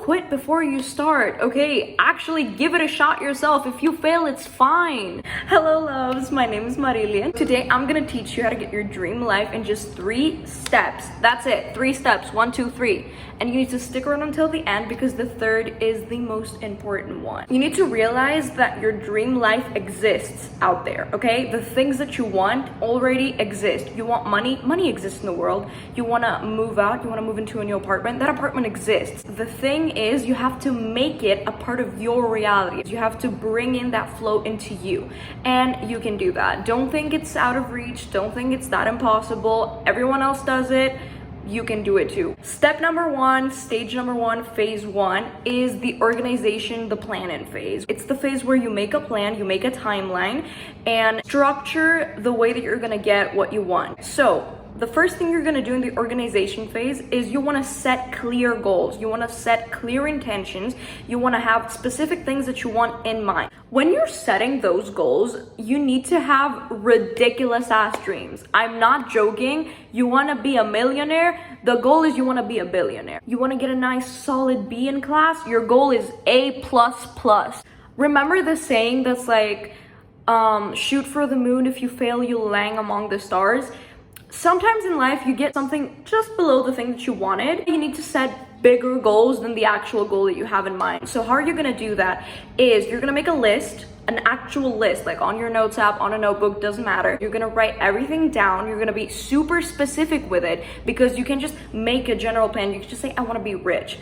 quit before you start, okay? Actually give it a shot yourself. If you fail, it's fine. Hello loves, my name is Marilyn. Today I'm gonna teach you how to get your dream life in just 3 steps. That's it, 3 steps, 1, 2, 3. And you need to stick around until the end because the third is the most important one. You need to realize that your dream life exists out there, okay? The things that you want already exist. You want money, money exists in the world. You wanna move out, you wanna move into a new apartment, that apartment exists. The thing is, you have to make it a part of your reality. You have to bring in that flow into you, and you can do that. Don't think it's out of reach, don't think it's that impossible. Everyone else does it. You can do it too. Step number 1, stage number 1, phase 1 is the organization, the planning phase. It's the phase where you make a plan, you make a timeline, and structure the way that you're gonna get what you want. So the first thing you're gonna do in the organization phase is you wanna set clear goals. You wanna set clear intentions. You wanna have specific things that you want in mind. When you're setting those goals, you need to have ridiculous ass dreams. I'm not joking. You wanna be a millionaire, the goal is you wanna be a billionaire. You wanna get a nice solid B in class, your goal is A++. Remember the saying that's like, shoot for the moon, if you fail, you'll land among the stars? Sometimes in life, you get something just below the thing that you wanted. You need to set bigger goals than the actual goal that you have in mind. So how are you gonna do that? Is you're gonna make a list, an actual list, like on your notes app, on a notebook, doesn't matter. You're gonna write everything down. You're gonna be super specific with it because you can just make a general plan. You can just say, I wanna be rich.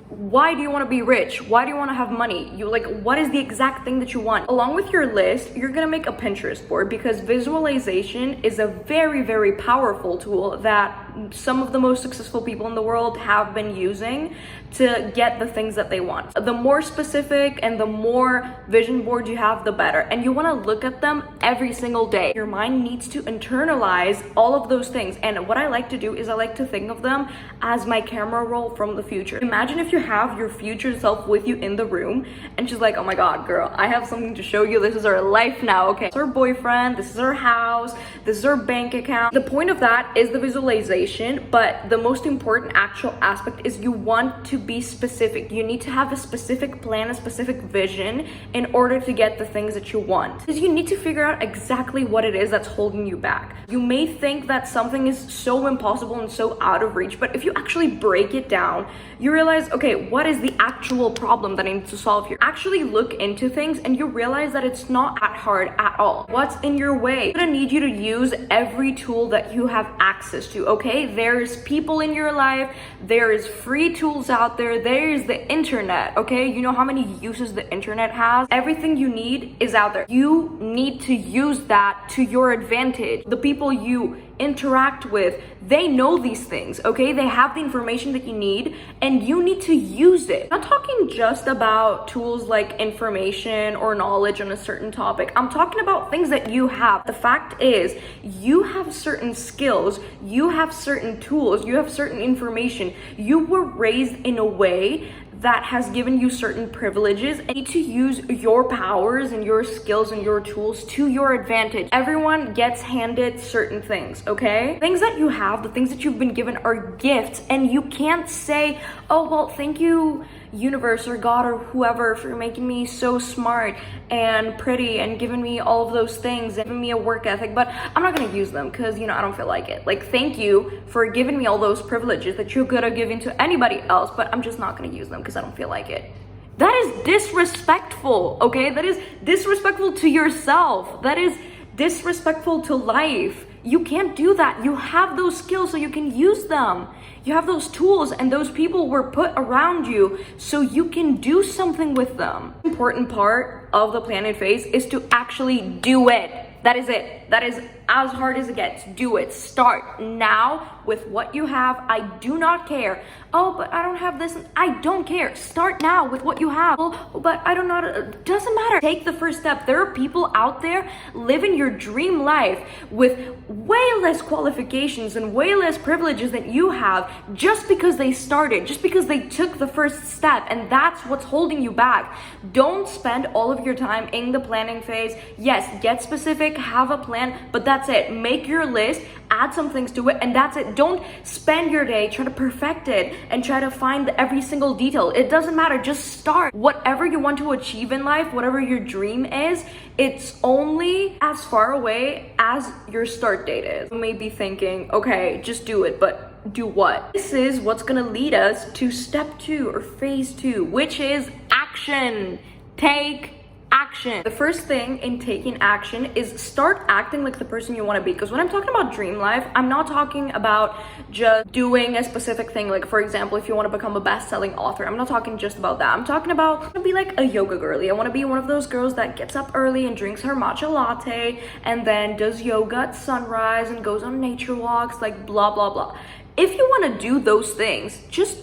Why do you want to be rich? Why do you want to have money? What is the exact thing that you want? Along with your list, you're gonna make a Pinterest board because visualization is a very, very powerful tool that some of the most successful people in the world have been using to get the things that they want. The more specific and the more vision boards you have, the better. And you want to look at them every single day. Your mind needs to internalize all of those things. And what I like to do is I like to think of them as my camera roll from the future. Imagine if you have your future self with you in the room and she's like, oh my God, girl, I have something to show you. This is our life now, okay? This is our boyfriend, this is our house, this is our bank account. The point of that is the visualization, but the most important actual aspect is you want to be specific. You need to have a specific plan, a specific vision in order to get the things that you want. Because you need to figure out exactly what it is that's holding you back. You may think that something is so impossible and so out of reach, but if you actually break it down, you realize, okay, what is the actual problem that I need to solve here? Actually look into things and you realize that it's not that hard at all. What's in your way? I'm gonna need you to use every tool that you have access to, okay? There's people in your life, there is free tools out there, there is the internet, okay? You know how many uses the internet has? Everything you need is out there. You need to use that to your advantage. The people you interact with, they know these things, okay? They have the information that you need and you need to use it. I'm not talking just about tools like information or knowledge on a certain topic. I'm talking about things that you have. The fact is, you have certain skills, you have certain tools, you have certain information. You were raised in a way that has given you certain privileges and you need to use your powers and your skills and your tools to your advantage. Everyone gets handed certain things, okay? Things that you have, the things that you've been given are gifts, and you can't say, oh, well, thank you, universe or God or whoever, for making me so smart and pretty and giving me all of those things and giving me a work ethic, but I'm not gonna use them because, you know, I don't feel like it. Like, thank you for giving me all those privileges that you could have given to anybody else, but I'm just not gonna use them because I don't feel like it. That is disrespectful, okay? That is disrespectful to yourself. That is disrespectful to life. You can't do that. You have those skills so you can use them. You have those tools and those people were put around you so you can do something with them. The important part of the planning phase is to actually do it. That is it. That is as hard as it gets. Do it. Start now with what you have. I do not care. Oh, but I don't have this. I don't care. Start now with what you have. Oh, but I don't know. It doesn't matter. Take the first step. There are people out there living your dream life with way less qualifications and way less privileges than you have just because they started, just because they took the first step, and that's what's holding you back. Don't spend all of your time in the planning phase. Yes, get specific, have a plan, but that that's it. Make your list, add some things to it, and that's it. Don't spend your day trying to perfect it and try to find every single detail. It doesn't matter. Just start. Whatever you want to achieve in life, whatever your dream is, it's only as far away as your start date is. You may be thinking, okay, just do it, but do what? This is what's gonna lead us to step 2 or phase 2, which is action. Take action. The first thing in taking action is start acting like the person you want to be. Because when I'm talking about dream life, I'm not talking about just doing a specific thing. Like, for example, if you want to become a best-selling author, I'm not talking just about that. I'm talking about, I want to be like a yoga girly. I want to be one of those girls that gets up early and drinks her matcha latte and then does yoga at sunrise and goes on nature walks, like blah, blah, blah. If you want to do those things, just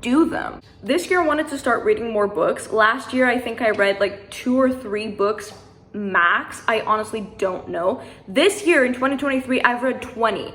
do them. This year I wanted to start reading more books. Last year I think I read like 2 or 3 books max. I honestly don't know. This year in 2023 I've read 20.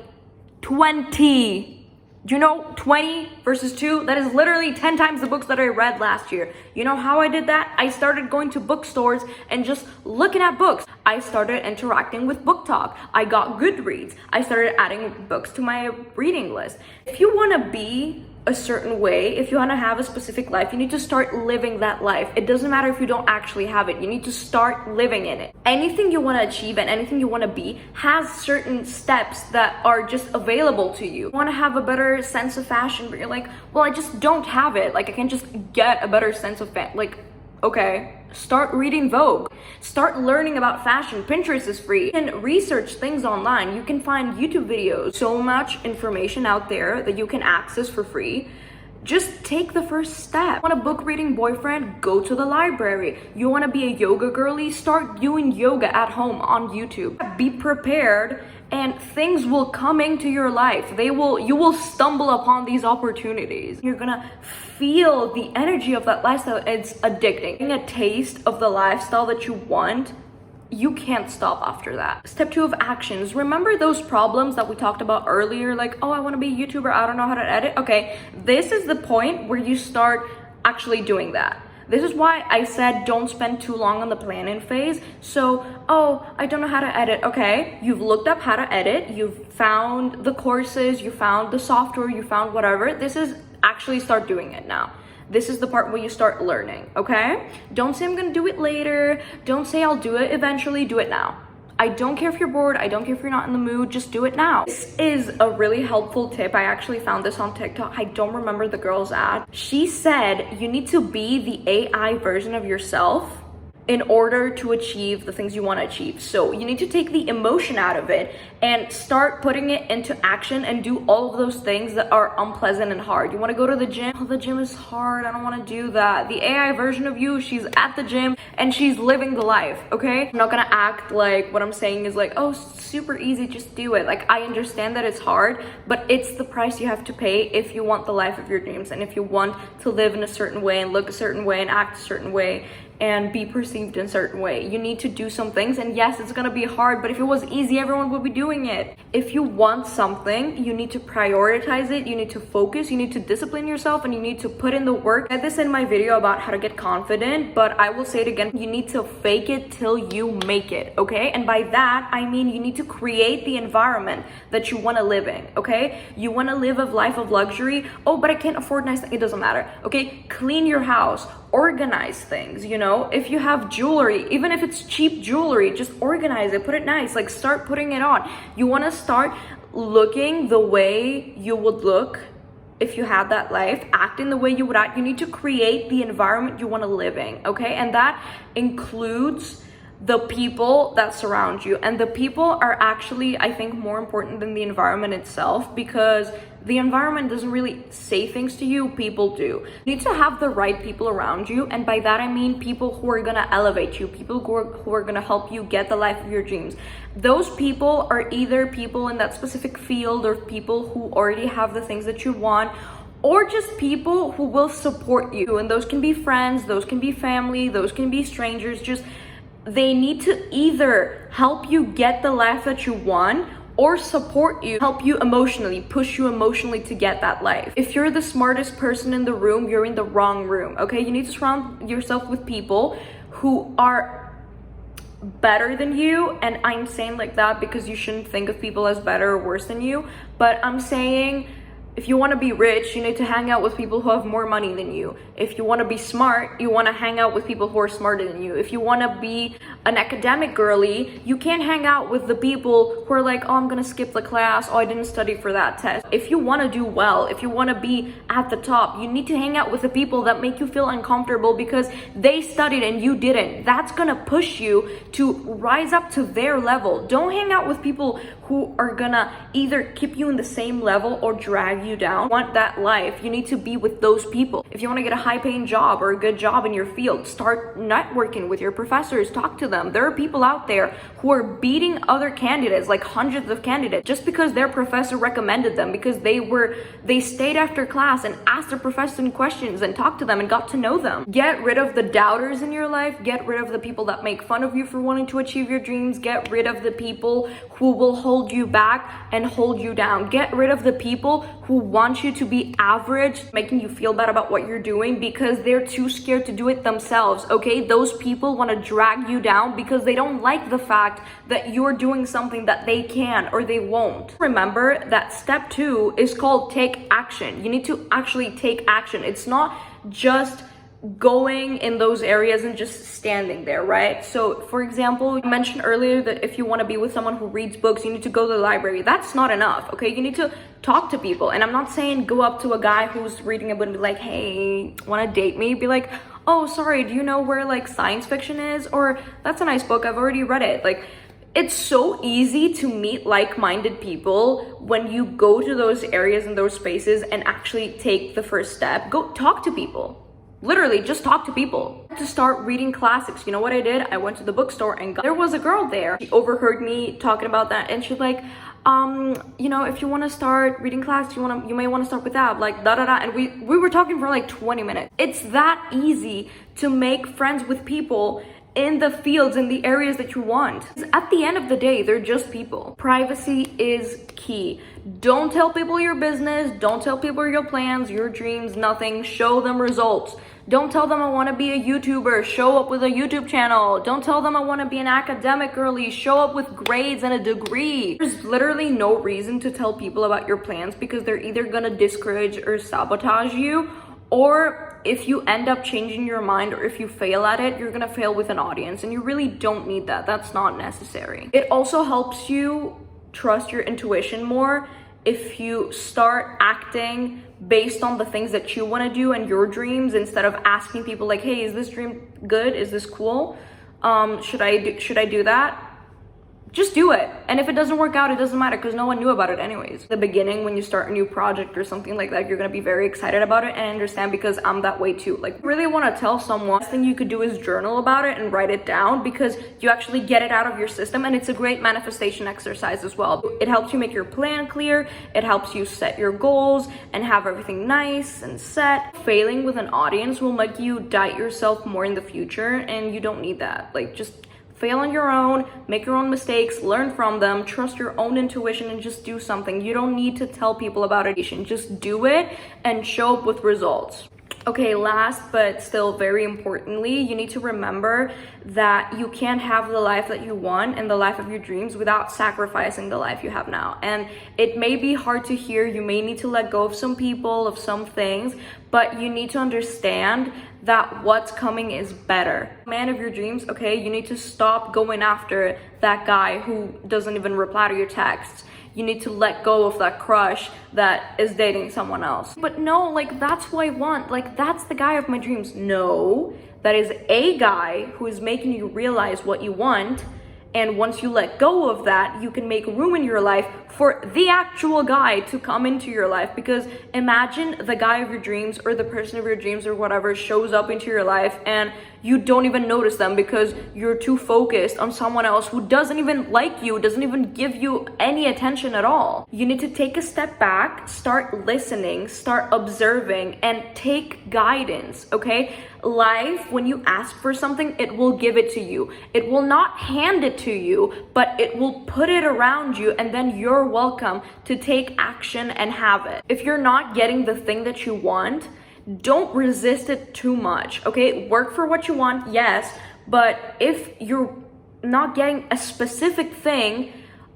Do you know 20 versus 2? That is literally 10 times the books that I read last year. You know how I did that? I started going to bookstores and just looking at books. I started interacting with Book Talk. I got Goodreads. I started adding books to my reading list. If you want to be a certain way, if you want to have a specific life, you need to start living that life. It doesn't matter if you don't actually have it. You need to start living in it. Anything you want to achieve and anything you want to be has certain steps that are just available to you. You want to have a better sense of fashion, but you're like, well, I just don't have it. Like, I can't just get a better sense of like, okay, start reading Vogue. Start learning about fashion. Pinterest is free. You can research things online. You can find YouTube videos. So much information out there that you can access for free. Just take the first step. You want a book reading boyfriend? Go to the library. You want to be a yoga girly? Start doing yoga at home on YouTube. Be prepared and things will come into your life. You will stumble upon these opportunities. You're gonna feel the energy of that lifestyle. It's addicting. Getting a taste of the lifestyle that you want, you can't stop after that. Step 2 of actions. Remember those problems that we talked about earlier? Like, oh, I want to be a YouTuber, I don't know how to edit. Okay, this is the point where you start actually doing that. This is why I said don't spend too long on the planning phase. So, oh, I don't know how to edit. Okay, you've looked up how to edit, you've found the courses, you found the software, you found whatever. This is actually start doing it now. This is the part where you start learning, okay? Don't say I'm gonna do it later. Don't say I'll do it eventually. Do it now. I don't care if you're bored. I don't care if you're not in the mood. Just do it now. This is a really helpful tip. I actually found this on TikTok. I don't remember the girl's ad. She said you need to be the AI version of yourself in order to achieve the things you want to achieve. So you need to take the emotion out of it and start putting it into action and do all of those things that are unpleasant and hard. You want to go to the gym? Oh, the gym is hard. I don't want to do that. The AI version of you, she's at the gym and she's living the life, okay? I'm not gonna act like what I'm saying is like, oh, super easy, just do it. Like, I understand that it's hard, but it's the price you have to pay if you want the life of your dreams and if you want to live in a certain way and look a certain way and act a certain way and be perceived in a certain way. You need to do some things, and yes, it's gonna be hard, but if it was easy, everyone would be doing it. If you want something, you need to prioritize it, you need to focus, you need to discipline yourself, and you need to put in the work. I said this in my video about how to get confident, but I will say it again, you need to fake it till you make it, okay? And by that, I mean you need to create the environment that you wanna live in, okay? You wanna live a life of luxury? Oh, but I can't afford nice things. It doesn't matter, okay? Clean your house, organize things, you know? If you have jewelry, even if it's cheap jewelry, just organize it, put it nice, like start putting it on. You want to start looking the way you would look if you had that life, acting the way you would act. You need to create the environment you want to live in, okay? And that includes the people that surround you, and the people are actually, I think, more important than the environment itself, because the environment doesn't really say things to you, people do. You need to have the right people around you, and by that I mean people who are gonna elevate you, people who are gonna help you get the life of your dreams. Those people are either people in that specific field or people who already have the things that you want, or just people who will support you. And those can be friends, those can be family, those can be strangers. Just they need to either help you get the life that you want or support you, help you emotionally, push you emotionally to get that life. If you're the smartest person in the room, you're in the wrong room, okay? You need to surround yourself with people who are better than you, and I'm saying like that because you shouldn't think of people as better or worse than you, but I'm saying if you want to be rich, you need to hang out with people who have more money than you. If you want to be smart, you want to hang out with people who are smarter than you. If you want to be an academic girly, you can't hang out with the people who are like, oh, I'm gonna skip the class, oh, I didn't study for that test. If you want to do well, if you want to be at the top, you need to hang out with the people that make you feel uncomfortable because they studied and you didn't. That's gonna push you to rise up to their level. Don't hang out with people who are gonna either keep you in the same level or drag you down. Want that life, you need to be with those people. If you want to get a high-paying job or a good job in your field, start networking with your professors, talk to them. There are people out there who are beating other candidates, like hundreds of candidates, just because their professor recommended them, because they stayed after class and asked their professor questions and talked to them and got to know them. Get rid of the doubters in your life. Get rid of the people that make fun of you for wanting to achieve your dreams. Get rid of the people who will hold you back and hold you down. Get rid of the people who want you to be average, making you feel bad about what you're doing because they're too scared to do it themselves, okay? Those people want to drag you down because they don't like the fact that you're doing something that they can or they won't. Remember that step 2 is called take action. You need to actually take action. It's not just going in those areas and just standing there, right? So for example, I mentioned earlier that if you want to be with someone who reads books, you need to go to the library. That's not enough, okay? You need to talk to people. And I'm not saying go up to a guy who's reading a book and be like, hey, want to date me? Be like, oh, sorry, do you know where like science fiction is? Or that's a nice book, I've already read it. Like, it's so easy to meet like-minded people when you go to those areas and those spaces and actually take the first step. Go talk to people. Literally, just talk to people. To start reading classics, you know what I did? I went to the bookstore and there was a girl there. She overheard me talking about that and she's like, you know, if you want to start reading classics, you may want to start with that, like da da da. And we were talking for like 20 minutes. It's that easy to make friends with people in the fields, in the areas that you want. At the end of the day, they're just people. Privacy is key. Don't tell people your business. Don't tell people your plans, your dreams, nothing. Show them results. Don't tell them I want to be a YouTuber. Show up with a YouTube channel. Don't tell them I want to be an academic girly. Show up with grades and a degree. There's literally no reason to tell people about your plans because they're either gonna discourage or sabotage you, or if you end up changing your mind or if you fail at it, you're gonna fail with an audience, and you really don't need that. That's not necessary. It also helps you trust your intuition more if you start acting based on the things that you want to do and your dreams, instead of asking people like, hey, is this dream good? Is this cool? Should I do that? Just do it. And if it doesn't work out, it doesn't matter because no one knew about it anyways. The beginning, when you start a new project or something like that, you're gonna be very excited about it, and I understand because I'm that way too. Like, really want to tell someone, the thing you could do is journal about it and write it down, because you actually get it out of your system, and it's a great manifestation exercise as well. It helps you make your plan clear, it helps you set your goals and have everything nice and set. Failing with an audience will make you doubt yourself more in the future, and you don't need that. Like, just fail on your own, make your own mistakes, learn from them, trust your own intuition, and just do something. You don't need to tell people about it. Just do it and show up with results. Okay, last but still very importantly, you need to remember that you can't have the life that you want and the life of your dreams without sacrificing the life you have now. And it may be hard to hear, you may need to let go of some people, of some things, but you need to understand that what's coming is better. Man of your dreams, okay, you need to stop going after that guy who doesn't even reply to your texts. You need to let go of that crush that is dating someone else. But no, like, that's who I want. Like, that's the guy of my dreams. No, that is a guy who is making you realize what you want. And once you let go of that, you can make room in your life for the actual guy to come into your life. Because imagine the guy of your dreams or the person of your dreams or whatever shows up into your life and you don't even notice them because you're too focused on someone else who doesn't even like you, doesn't even give you any attention at all. You need to take a step back, start listening, start observing, and take guidance, okay? Life, when you ask for something, it will give it to you. It will not hand it to you, but it will put it around you, and then you're welcome to take action and have it. If you're not getting the thing that you want, don't resist it too much, okay? Work for what you want, yes, but if you're not getting a specific thing,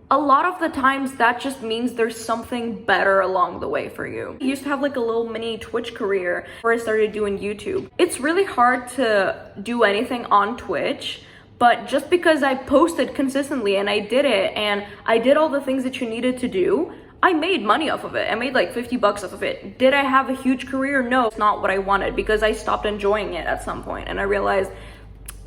a lot of the times that just means there's something better along the way for you. I used to have like a little mini Twitch career before I started doing YouTube. It's really hard to do anything on Twitch, but just because I posted consistently and I did it and I did all the things that you needed to do, I made money off of it. I made like 50 bucks off of it. Did I have a huge career? No, it's not what I wanted, because I stopped enjoying it at some point and I realized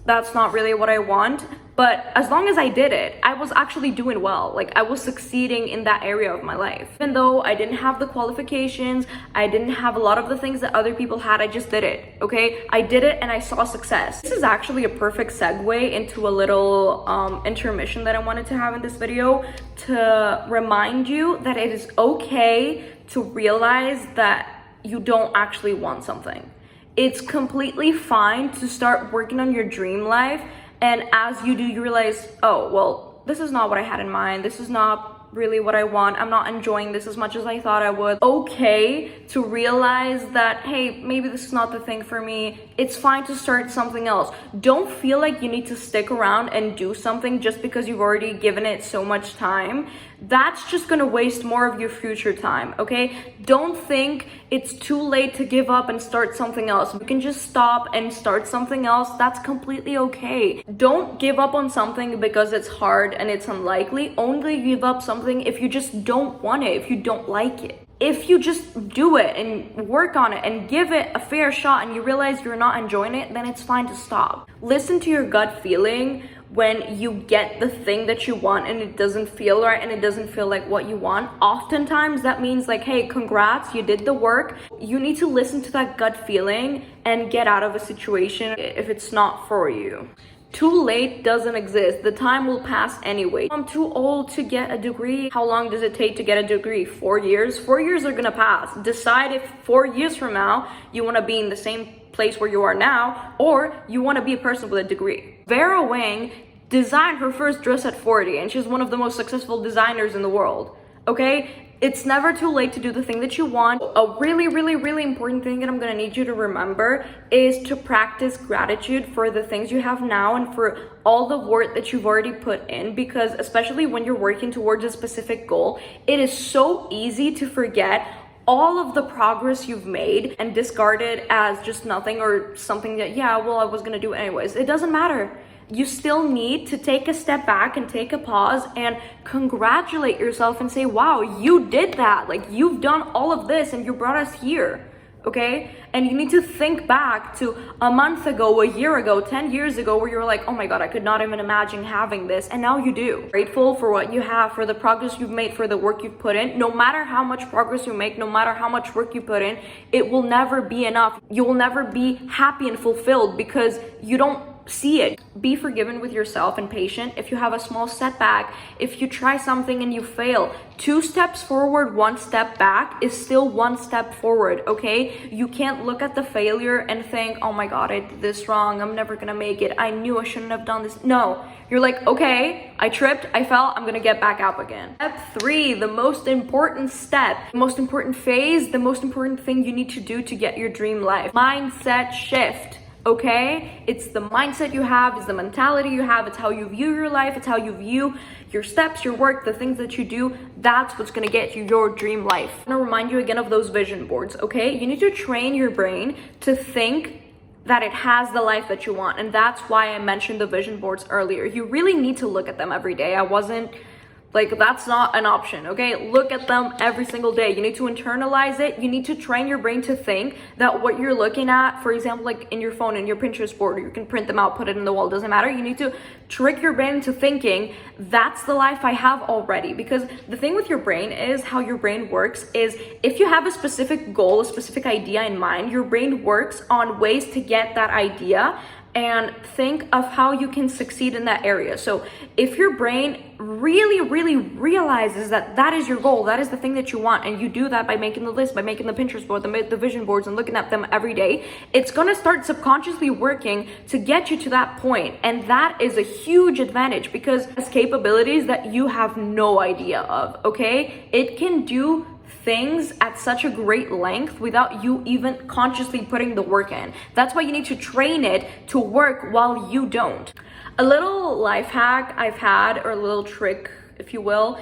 that's not really what I want. But as long as I did it, I was actually doing well. Like, I was succeeding in that area of my life. Even though I didn't have the qualifications, I didn't have a lot of the things that other people had, I just did it, okay? I did it and I saw success. This is actually a perfect segue into a little intermission that I wanted to have in this video, to remind you that it is okay to realize that you don't actually want something. It's completely fine to start working on your dream life, and as you do, you realize, oh, well, this is not what I had in mind. This is not really what I want. I'm not enjoying this as much as I thought I would. Okay to realize that, hey, maybe this is not the thing for me. It's fine to start something else. Don't feel like you need to stick around and do something just because you've already given it so much time. That's just gonna waste more of your future time, okay? Don't think it's too late to give up and start something else. You can just stop and start something else. That's completely okay. Don't give up on something because it's hard and it's unlikely. Only give up something if you just don't want it, if you don't like it. If you just do it and work on it and give it a fair shot and you realize you're not enjoying it, then it's fine to stop. Listen to your gut feeling when you get the thing that you want and it doesn't feel right and it doesn't feel like what you want. Oftentimes that means like, hey, congrats, you did the work. You need to listen to that gut feeling and get out of a situation if it's not for you. Too late doesn't exist. The time will pass anyway. I'm too old to get a degree. How long does it take to get a degree? 4 years? 4 years are gonna pass. Decide if 4 years from now you wanna be in the same place where you are now, or you wanna be a person with a degree. Vera Wang designed her first dress at 40 and she's one of the most successful designers in the world, okay? It's never too late to do the thing that you want. A really, really, really important thing that I'm gonna need you to remember is to practice gratitude for the things you have now and for all the work that you've already put in, because especially when you're working towards a specific goal, it is so easy to forget all of the progress you've made and discard it as just nothing or something that, yeah, well, I was gonna do it anyways. It doesn't matter. You still need to take a step back and take a pause and congratulate yourself and say, wow, you did that. Like, you've done all of this and you brought us here, okay? And you need to think back to a month ago, a year ago, 10 years ago, where you were like, oh my God, I could not even imagine having this. And now you do. Grateful for what you have, for the progress you've made, for the work you've put in. No matter how much progress you make, no matter how much work you put in, it will never be enough. You will never be happy and fulfilled because you don't see it. Be forgiving with yourself and patient if you have a small setback. If you try something and you fail, 2 steps forward, 1 step back is still 1 step forward, okay? You can't look at the failure and think, oh my God, I did this wrong, I'm never gonna make it, I knew I shouldn't have done this. No, you're like, okay, I tripped, I fell, I'm gonna get back up again. Step 3, the most important step, the most important phase, the most important thing you need to do to get your dream life. Mindset shift. Okay, it's the mindset you have, it's the mentality you have, it's how you view your life, it's how you view your steps, your work, the things that you do. That's what's gonna get you your dream life. I'm gonna remind you again of those vision boards, okay? You need to train your brain to think that it has the life that you want, and that's why I mentioned the vision boards earlier. You really need to look at them every day. Like, that's not an option, okay? Look at them every single day. You need to internalize it. You need to train your brain to think that what you're looking at, for example, like in your phone, in your Pinterest board, or you can print them out, put it in the wall, doesn't matter. You need to trick your brain into thinking, that's the life I have already. Because the thing with your brain is, how your brain works is, if you have a specific goal, a specific idea in mind, your brain works on ways to get that idea and think of how you can succeed in that area. So if your brain really, really realizes that that is your goal, that is the thing that you want, and you do that by making the list, by making the Pinterest board, the vision boards, and looking at them every day, it's gonna start subconsciously working to get you to that point. And that is a huge advantage because it's capabilities that you have no idea of, okay? It can do things at such a great length without you even consciously putting the work in. That's why you need to train it to work while you don't. A little life hack I've had, or a little trick, if you will,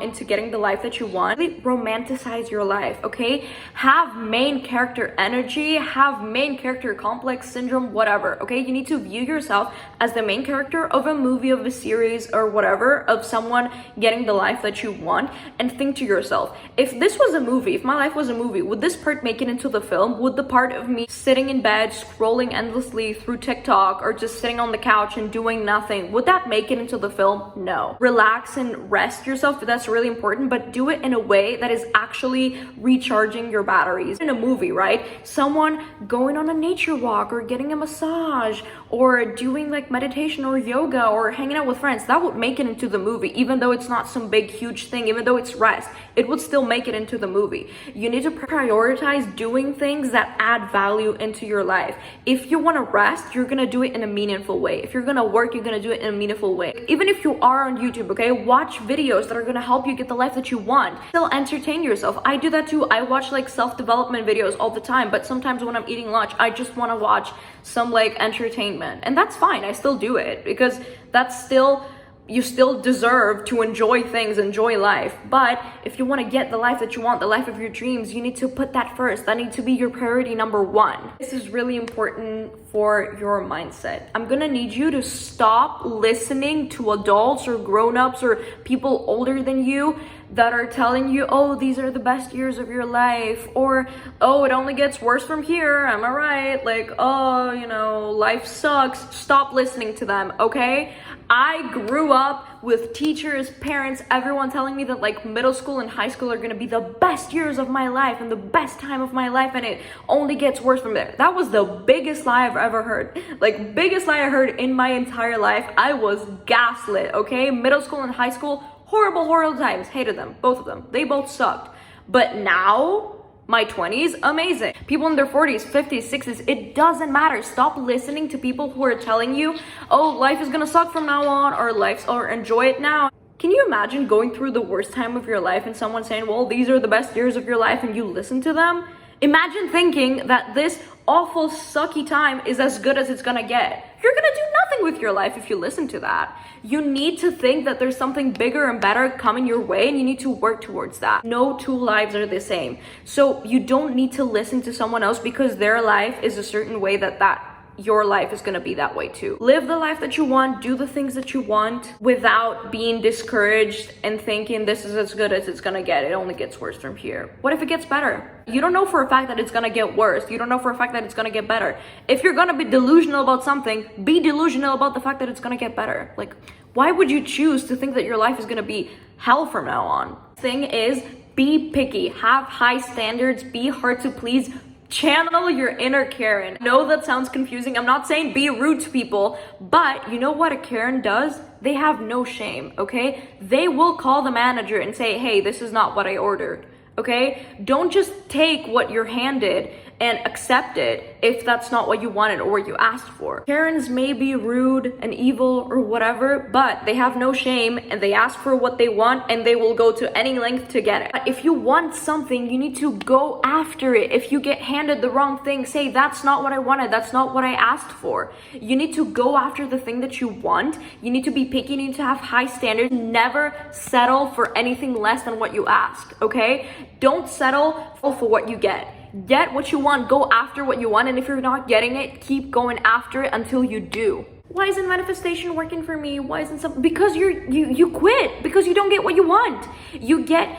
into getting the life that you want. Really romanticize your life, okay? Have main character energy, have main character complex syndrome, whatever, okay? You need to view yourself as the main character of a movie, of a series, or whatever, of someone getting the life that you want, and think to yourself, if this was a movie, if my life was a movie, would this part make it into the film? Would the part of me sitting in bed, scrolling endlessly through TikTok, or just sitting on the couch and doing nothing, would that make it into the film? No. Relax and rest yourself. That's really important, but do it in a way that is actually recharging your batteries. In a movie, right? Someone going on a nature walk, or getting a massage, or doing like meditation or yoga, or hanging out with friends, that would make it into the movie. Even though it's not some big huge thing, even though it's rest, it would still make it into the movie. You need to prioritize doing things that add value into your life. If you want to rest, you're gonna do it in a meaningful way. If you're gonna work, you're gonna do it in a meaningful way. Even if you are on YouTube, okay, watch videos that are gonna help you get the life that you want. Still entertain yourself. I do that too. I watch like self-development videos all the time, but sometimes when I'm eating lunch, I just want to watch some like entertainment, and that's fine. I still do it because that's still, you still deserve to enjoy things, enjoy life. But if you want to get the life that you want, the life of your dreams, you need to put that first. That needs to be your priority number one. This is really important for your mindset. I'm gonna need you to stop listening to adults or grown-ups or people older than you that are telling you, oh, these are the best years of your life, or oh, it only gets worse from here, am I right? Like, oh, you know, life sucks. Stop listening to them, okay? I grew up with teachers, parents, everyone telling me that like middle school and high school are gonna be the best years of my life and the best time of my life, and it only gets worse from there. That was the biggest lie I've ever heard. Like, biggest lie I heard in my entire life. I was gaslit, okay? Middle school and high school, horrible times. Hated them, both of them. They both sucked. But now, my 20s, amazing. People in their 40s, 50s, 60s, it doesn't matter. Stop listening to people who are telling you, oh, life is gonna suck from now on, or enjoy it now. Can you imagine going through the worst time of your life and someone saying, well, these are the best years of your life, and you listen to them? Imagine thinking that this awful, sucky time is as good as it's gonna get. You're gonna do nothing with your life if you listen to that. You need to think that there's something bigger and better coming your way, and you need to work towards that. No two lives are the same. So you don't need to listen to someone else because their life is a certain way that your life is gonna be that way too. Live the life that you want, do the things that you want without being discouraged and thinking this is as good as it's gonna get. It only gets worse from here. What if it gets better? You don't know for a fact that it's gonna get worse. You don't know for a fact that it's gonna get better. If you're gonna be delusional about something, be delusional about the fact that it's gonna get better. Like, why would you choose to think that your life is gonna be hell from now on? Thing is, be picky, have high standards, be hard to please. Channel your inner Karen. I know that sounds confusing. I'm not saying be rude to people, but you know what a Karen does? They have no shame, okay? They will call the manager and say, hey, this is not what I ordered, okay? Don't just take what you're handed and accept it if that's not what you wanted or what you asked for. Karens may be rude and evil or whatever, but they have no shame and they ask for what they want and they will go to any length to get it. But if you want something, you need to go after it. If you get handed the wrong thing, say, that's not what I wanted, that's not what I asked for. You need to go after the thing that you want. You need to be picky, you need to have high standards. Never settle for anything less than what you ask, okay? Don't settle for what you get. Get what you want, go after what you want, and if you're not getting it, keep going after it until you do. Why isn't manifestation working for me? Why isn't something? Because you quit because you don't get what you want. You get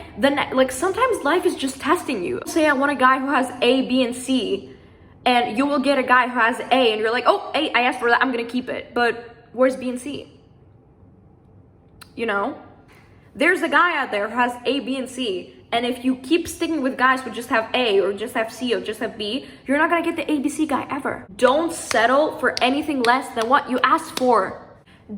like sometimes life is just testing you. Say I want a guy who has A, B, and C, and you will get a guy who has A, and you're like, oh, A, I asked for that, I'm gonna keep it. But where's B and C? You know, there's a guy out there who has A, B, and C. And if you keep sticking with guys who just have A or just have C or just have B, you're not gonna get the ABC guy ever. Don't settle for anything less than what you asked for.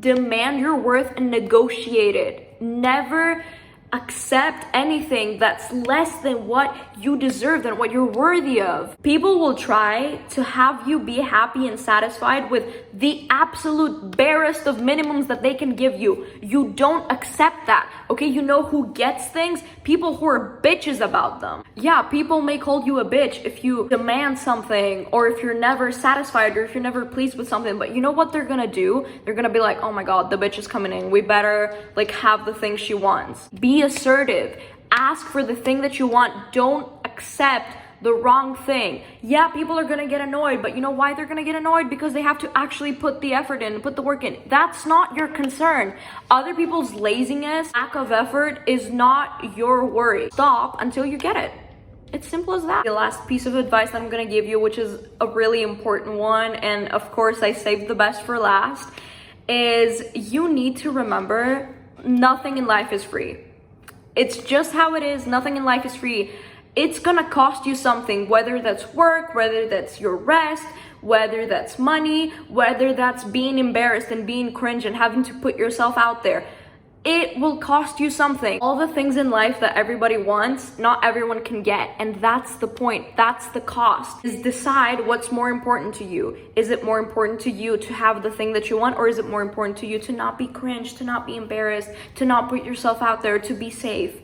Demand your worth and negotiate it. Never accept anything that's less than what you deserve, than what you're worthy of. People will try to have you be happy and satisfied with the absolute barest of minimums that they can give you. You don't accept that, okay? You know who gets things? People who are bitches about them. Yeah, people may call you a bitch if you demand something, or if you're never satisfied, or if you're never pleased with something, but you know what they're gonna do? They're gonna be like, oh my god, the bitch is coming in. We better like have the thing she wants. Be assertive. Ask for the thing that you want. Don't accept the wrong thing. Yeah, people are gonna get annoyed, but you know why they're gonna get annoyed? Because they have to actually put the effort in, put the work in. That's not your concern. Other people's laziness, lack of effort is not your worry. Stop until you get it. It's simple as that. The last piece of advice that I'm gonna give you, which is a really important one, and of course I saved the best for last, is you need to remember nothing in life is free. It's just how it is. Nothing in life is free. It's gonna cost you something, whether that's work, whether that's your rest, whether that's money, whether that's being embarrassed and being cringe and having to put yourself out there. It will cost you something. All the things in life that everybody wants, not everyone can get. And that's the point. That's the cost. Is decide what's more important to you. Is it more important to you to have the thing that you want, or is it more important to you to not be cringe, to not be embarrassed, to not put yourself out there, to be safe?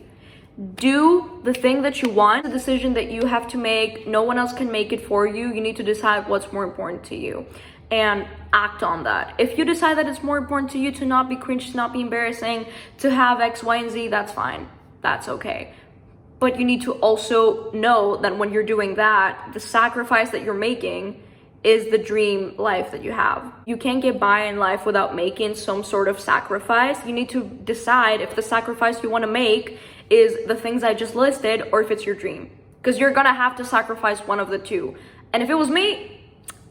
Do the thing that you want. The decision that you have to make. No one else can make it for you. You need to decide what's more important to you and act on that. If you decide that it's more important to you to not be cringe, to not be embarrassing, to have X, Y, and Z, that's fine. That's okay. But you need to also know that when you're doing that, the sacrifice that you're making is the dream life that you have. You can't get by in life without making some sort of sacrifice. You need to decide if the sacrifice you want to make is the things I just listed, or if it's your dream. Because you're gonna have to sacrifice one of the two. And if it was me,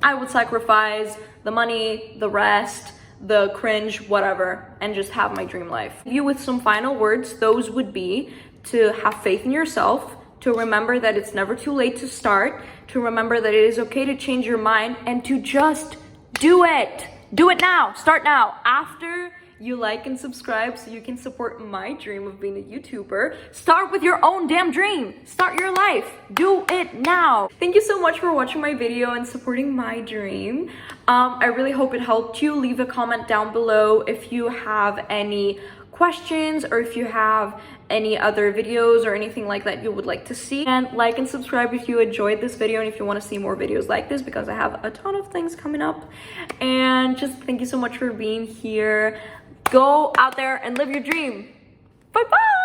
I would sacrifice the money, the rest, the cringe, whatever, and just have my dream life. You with some final words, those would be to have faith in yourself, to remember that it's never too late to start, to remember that it is okay to change your mind, and to just do it. Do it now. Start now. After you like and subscribe so you can support my dream of being a YouTuber, start with your own damn dream. Start your life. Do it now. Thank you so much for watching my video and supporting my dream. I really hope it helped you. Leave a comment down below if you have any questions, or if you have any other videos or anything like that you would like to see. And like and subscribe if you enjoyed this video and if you want to see more videos like this, because I have a ton of things coming up. And just thank you so much for being here. Go out there and live your dream. Bye bye.